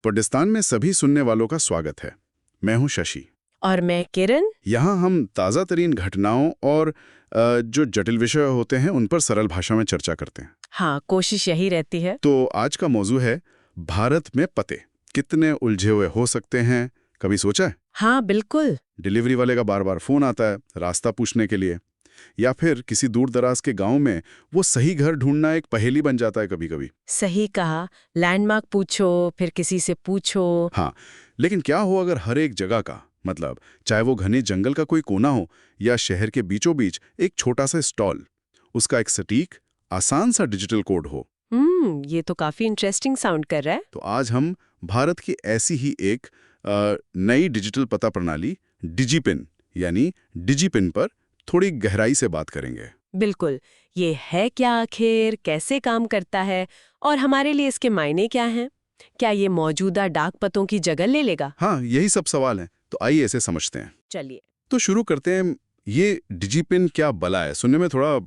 पुर्डिस्तान में सभी सुनने वालों का स्वागत है। मैं हूं शशि और मैं किरण। यहाँ हम ताज़ा तरीन घटनाओं और जो जटिल विषय होते हैं उन पर सरल भाषा में चर्चा करते हैं। हाँ, कोशिश यही रहती है। तो आज का मौजू है भारत में पते कितने उलझे हुए हो सकते हैं। कभी सोचा है? हाँ बिल्कुल। डिलीवरी वाले का बार बार फोन आता है रास्ता पूछने के लिए, या फिर किसी दूर दराज के गांव में वो सही घर ढूंढना एक पहेली बन जाता है कभी कभी। सही कहा, लैंडमार्क पूछो फिर किसी से पूछो। हाँ, लेकिन क्या हो अगर हर एक जगह का मतलब चाहे वो घने जंगल का कोई कोना हो या शहर के बीचों बीच एक छोटा सा स्टॉल, उसका एक सटीक आसान सा डिजिटल कोड हो। ये तो काफी इंटरेस्टिंग साउंड कर रहा है। तो आज हम भारत की ऐसी ही एक नई डिजिटल पता प्रणाली डिजिपिन यानी डिजिपिन पर थोड़ी गहराई से बात करेंगे। बिल्कुल, ये है क्या आखिर, कैसे काम करता है और हमारे लिए इसके मायने क्या हैं? क्या ये मौजूदा डाक पतों की जगह ले लेगा? हाँ, यही सब सवाल हैं, तो आइए इसे समझते हैं। चलिए। तो शुरू करते हैं। ये डिजिपिन क्या बला है? सुनने में थोड़ा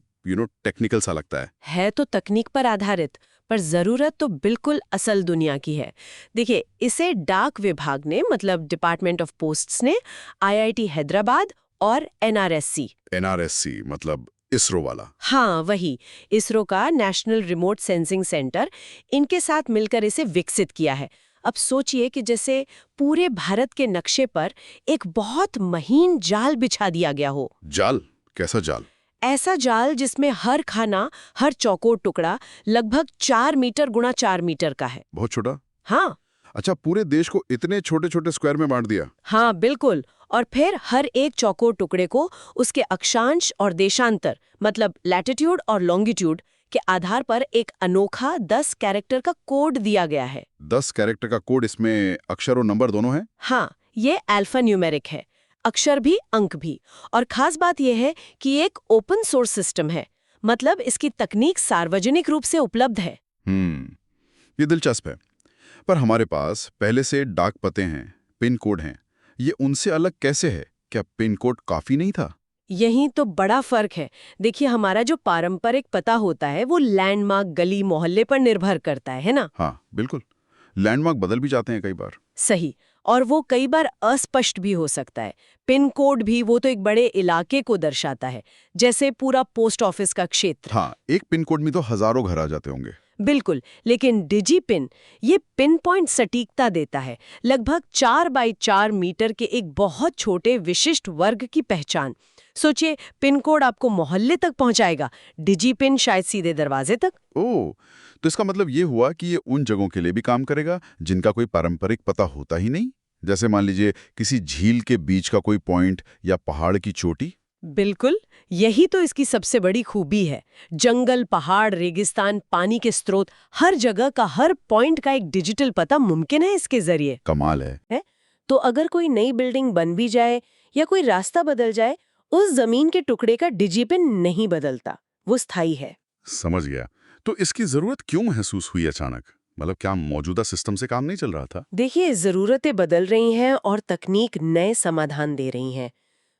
टेक्निकल सा लगता है। तो तकनीक पर आधारित, पर जरूरत तो बिल्कुल असल दुनिया की है। देखिए, इसे डाक विभाग ने मतलब डिपार्टमेंट ऑफ पोस्ट्स ने आईआईटी हैदराबाद और एनआरएससी मतलब इसरो वाला। हाँ वही, इसरो का नेशनल रिमोट सेंसिंग सेंटर, इनके साथ मिलकर इसे विकसित किया है। अब सोचिए कि जैसे पूरे भारत के नक्शे पर एक बहुत महीन जाल बिछा दिया गया हो। जाल? कैसा जाल? ऐसा जाल जिसमें हर खाना, हर चौकोर टुकड़ा लगभग 4 मीटर गुणा 4 मीटर का है। बहुत छोटा? हाँ। अच्छा, पूरे देश को इतने छोटे छोटे स्क्वायर में बांट दिया? हाँ बिल्कुल। और फिर हर एक चौकोर टुकड़े को उसके अक्षांश और देशांतर मतलब लैटिट्यूड और लॉन्गिट्यूड के आधार पर एक अनोखा 10 कैरेक्टर का कोड दिया गया है। 10 कैरेक्टर का कोड? इसमें अक्षर और नंबर दोनों हैं? हाँ, ये अल्फा न्यूमेरिक है, अक्षर भी अंक भी। और खास बात यह है कि ये एक ओपन सोर्स सिस्टम है, मतलब इसकी तकनीक सार्वजनिक रूप से उपलब्ध है। ये दिलचस्प है। पर हमारे पास पहले से डाक पते हैं, पिन कोड हैं, ये उनसे अलग कैसे है? क्या पिन कोड काफी नहीं था? यही तो बड़ा फर्क है। देखिए, हमारा जो पारंपरिक पता होता है वो लैंडमार्क, गली, मोहल्ले पर निर्भर करता है ना? हाँ बिल्कुल, लैंडमार्क बदल भी जाते हैं कई बार। सही, और वो कई बार अस्पष्ट भी हो सकता है। पिन कोड भी वो तो एक बड़े इलाके को दर्शाता है, जैसे पूरा पोस्ट ऑफिस का क्षेत्र। हाँ, एक पिन कोड में तो हजारों घर आ जाते होंगे। बिल्कुल, लेकिन डिजी पिन ये पिन पॉइंट सटीकता देता है, लगभग 4 बाई 4 मीटर के एक बहुत छोटे विशिष्ट वर्ग की पहचान। सोचिए, पिन कोड आपको मोहल्ले तक पहुंचाएगा, डिजी पिन शायद सीधे दरवाजे तक। ओह, तो इसका मतलब ये हुआ कि ये उन जगहों के लिए भी काम करेगा जिनका कोई पारंपरिक पता होता ही नहीं। जैसे मान लीजिए किसी झील के बीच का कोई पॉइंट या पहाड़ की चोटी। बिल्कुल, यही तो इसकी सबसे बड़ी खूबी है। जंगल, पहाड़, रेगिस्तान, पानी के स्रोत, हर जगह का हर पॉइंट का एक डिजिटल पता मुमकिन है इसके जरिए। कमाल है। तो अगर कोई नई बिल्डिंग बन भी जाए या कोई रास्ता बदल जाए, उस जमीन के टुकड़े का डिजिपिन नहीं बदलता, वो स्थायी है। समझ गया। तो इसकी जरूरत क्यों महसूस हुई अचानक? मतलब क्या मौजूदा सिस्टम से काम नहीं चल रहा था? देखिए, जरूरतें बदल रही हैं और तकनीक नए समाधान दे रही हैं।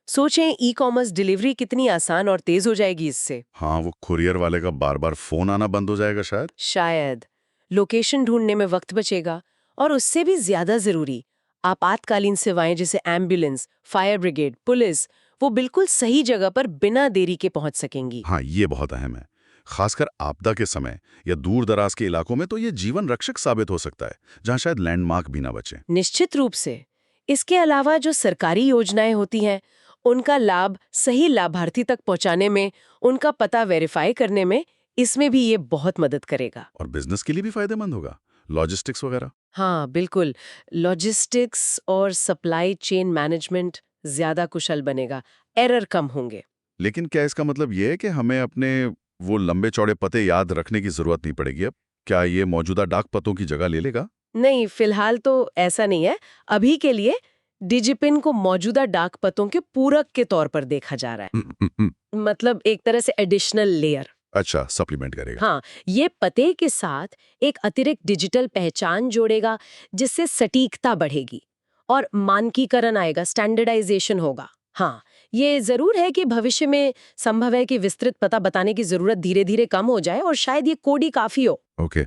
सोचें, ई कॉमर्स डिलीवरी कितनी आसान और तेज हो जाएगी इससे। हाँ, वो कुरियर वाले का बार बार फोन आना बंद हो जाएगा शायद। शायद लोकेशन ढूंढने में वक्त बचेगा, और उससे भी ज्यादा जरूरी, आपातकालीन सेवाएं जैसे एम्बुलेंस, फायर ब्रिगेड, पुलिस, वो बिल्कुल सही जगह पर बिना देरी के पहुंच सकेंगी। हाँ, ये बहुत अहम है। खासकर आपदा के समय या दूर दराज के इलाकों में तो ये जीवन रक्षक साबित हो सकता है, जहां शायद लैंडमार्क भी ना बचे। निश्चित रूप से। इसके अलावा जो सरकारी योजनाएं होती हैं, उनका लाभ सही लाभार्थी तक पहुंचाने में, उनका पता वेरीफाई करने में, इसमें भी ये बहुत मदद करेगा। और बिजनेस के लिए भी फायदेमंद होगा, लॉजिस्टिक्स वगैरह। हाँ बिल्कुल, लॉजिस्टिक्स और सप्लाई चेन मैनेजमेंट ज्यादा कुशल बनेगा, एरर कम होंगे। लेकिन क्या इसका मतलब ये है कि हमें अपने वो लंबे चौड़े पते याद रखने की जरूरत नहीं पड़ेगी अब? क्या ये मौजूदा डाक पतों की जगह ले लेगा? नहीं, फिलहाल तो ऐसा नहीं है। अभी के लिए डिजिपिन को मौजूदा डाक पतों के पूरक के तौर पर देखा जा रहा है। मतलब एक तरह से एडिशनल लेयर। अच्छा, सप्लीमेंट करेगा। हाँ, ये पते के साथ एक अतिरिक्त डिजिटल पहचान जोड़ेगा, जिससे सटीकता बढ़ेगी और मानकीकरण आएगा, स्टैंडर्डाइजेशन होगा। हाँ, ये जरूर है कि भविष्य में संभव है कि विस्तृत पता बताने की जरूरत धीरे धीरे कम हो जाए और शायद ये कोड ही काफी हो। ओके।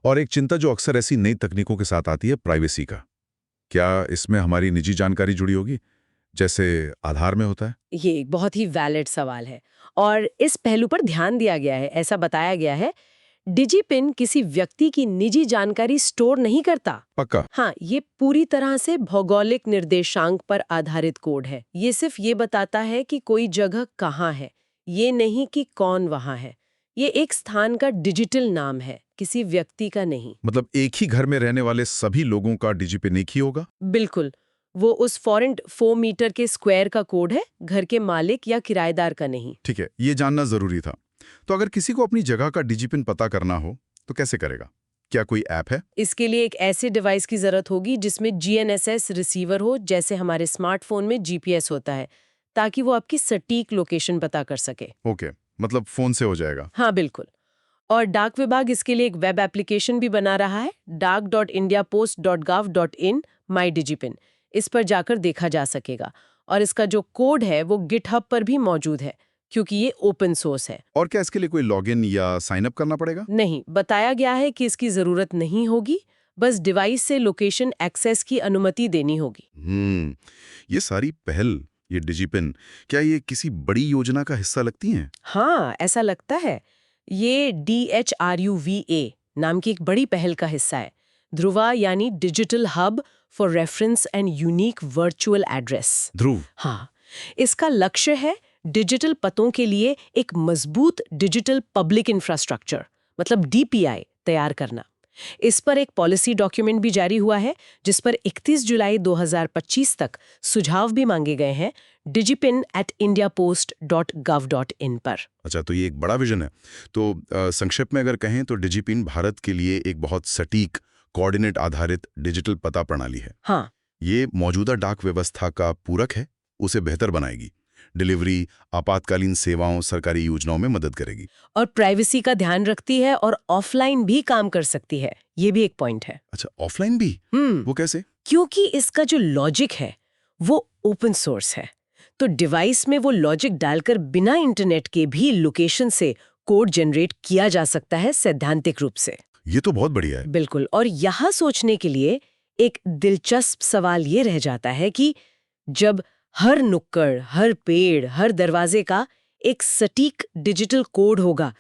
और एक चिंता जो अक्सर ऐसी नई तकनीकों के साथ आती है, प्राइवेसी का। क्या इसमें हमारी निजी जानकारी जुड़ी होगी, जैसे आधार में होता है? ये एक बहुत ही वैलिड सवाल है और इस पहलू पर ध्यान दिया गया है। ऐसा बताया गया है, डिजिपिन किसी व्यक्ति की निजी जानकारी स्टोर नहीं करता। पक्का? हाँ, ये पूरी तरह से भौगोलिक निर्देशांक पर आधारित कोड है। ये सिर्फ ये बताता है कि कोई जगह कहाँ है, ये नहीं कि कौन वहाँ है। ये एक स्थान का डिजिटल नाम है, किसी व्यक्ति का नहीं। मतलब एक ही घर में रहने वाले सभी लोगों का डिजिपिन एक ही होगा? बिल्कुल, वो उस फॉरेंट 4 मीटर के स्क्वायर का कोड है, घर के मालिक या किराएदार का नहीं। ठीक है, ये जानना जरूरी था। तो अगर किसी को अपनी जगह का डिजिपिन पता करना हो तो कैसे करेगा? क्या कोई ऐप है? इसके लिए एक ऐसे डिवाइस की जरूरत होगी जिसमें GNSS रिसीवर हो, जैसे हमारे स्मार्टफोन में GPS होता है, ताकि वो आपकी सटीक लोकेशन पता कर सके। ओके, मतलब फोन से हो जाएगा? हाँ, बिल्कुल। और डाक विभाग इसके लिए एक वेब एप्लीकेशन भी बना रहा है, dak.indiapost.gov.in MyDigiPin। इस पर जाकर देखा जा सकेगा और इसका जो कोड है वो गिटहब पर भी मौजूद है, क्योंकि ये ओपन सोर्स है। और क्या इसके लिए कोई लॉगिन या साइन अप करना पड़ेगा? नहीं, बताया गया है कि इसकी जरूरत नहीं होगी, बस डिवाइस से लोकेशन एक्सेस की अनुमति देनी होगी। ये सारी पहल, ये डिजिपिन, क्या ये किसी बड़ी योजना का हिस्सा लगती हैं? हाँ, ऐसा लगता है। ये DHRUVA नाम की एक बड़ी पहल का हिस्सा है। ध्रुवा यानी digital hub for reference and unique virtual address. Dhruv? हाँ, इसका लक्ष्य है डिजिटल पतों के लिए एक मजबूत डिजिटल पब्लिक इंफ्रास्ट्रक्चर, मतलब DPI तैयार करना। इस पर एक पॉलिसी डॉक्यूमेंट भी जारी हुआ है, जिस पर 31 जुलाई 2025 तक सुझाव भी मांगे गए हैं, digipin@indiapost.gov.in पर। अच्छा, तो ये एक बड़ा विजन है। तो संक्षेप में अगर कहें तो डिजिपिन भारत के लिए एक बहुत सटीक, कोऑर्डिनेट आधारित डिजिटल पता प्रणाली है। हाँ, ये मौजूदा डाक व्यवस्था का पूरक है, उसे बेहतर बनाएगी। डिलीवरी, आपातकालीन सेवाओं, सरकारी योजनाओं में मदद करेगी। और प्राइवेसी का ध्यान रखती है और ऑफलाइन भी काम कर सकती है। ये भी एक पॉइंट है। अच्छा, ऑफलाइन भी? वो कैसे? क्योंकि इसका जो लॉजिक है वो ओपन सोर्स है, तो डिवाइस में वो लॉजिक डालकर बिना इंटरनेट के भी लोकेशन से कोड जनरेट किया जा सकता है सैद्धांतिक रूप से। ये तो बहुत बढ़िया है। बिल्कुल। और यहाँ सोचने के लिए एक दिलचस्प सवाल ये रह जाता है कि जब हर नुक्कड़, हर पेड़, हर दरवाजे का एक सटीक डिजिटल कोड होगा,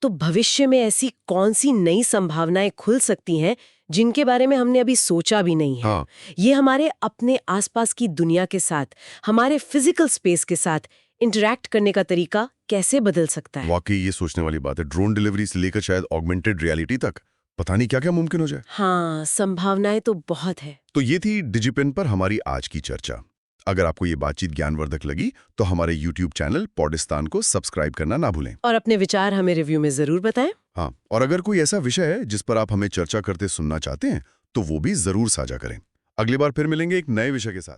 तो भविष्य में ऐसी कौन सी नई संभावनाएं खुल सकती हैं जिनके बारे में हमने अभी सोचा भी नहीं है। हाँ। ये हमारे अपने आसपास की दुनिया के साथ, हमारे फिजिकल स्पेस के साथ इंटरैक्ट करने का तरीका कैसे बदल सकता है। वाकई ये सोचने वाली बात है। ड्रोन डिलीवरी से लेकर शायद ऑगमेंटेड रियलिटी तक, पता नहीं क्या क्या मुमकिन हो जाए। हाँ, संभावनाएं तो बहुत है। तो ये थी डिजिपिन पर हमारी आज की चर्चा। अगर आपको ये बातचीत ज्ञानवर्धक लगी तो हमारे YouTube चैनल पॉडिस्तान को सब्सक्राइब करना ना भूलें। और अपने विचार हमें रिव्यू में जरूर बताएं। हाँ, और अगर कोई ऐसा विषय है जिस पर आप हमें चर्चा करते सुनना चाहते हैं तो वो भी जरूर साझा करें। अगली बार फिर मिलेंगे एक नए विषय के साथ।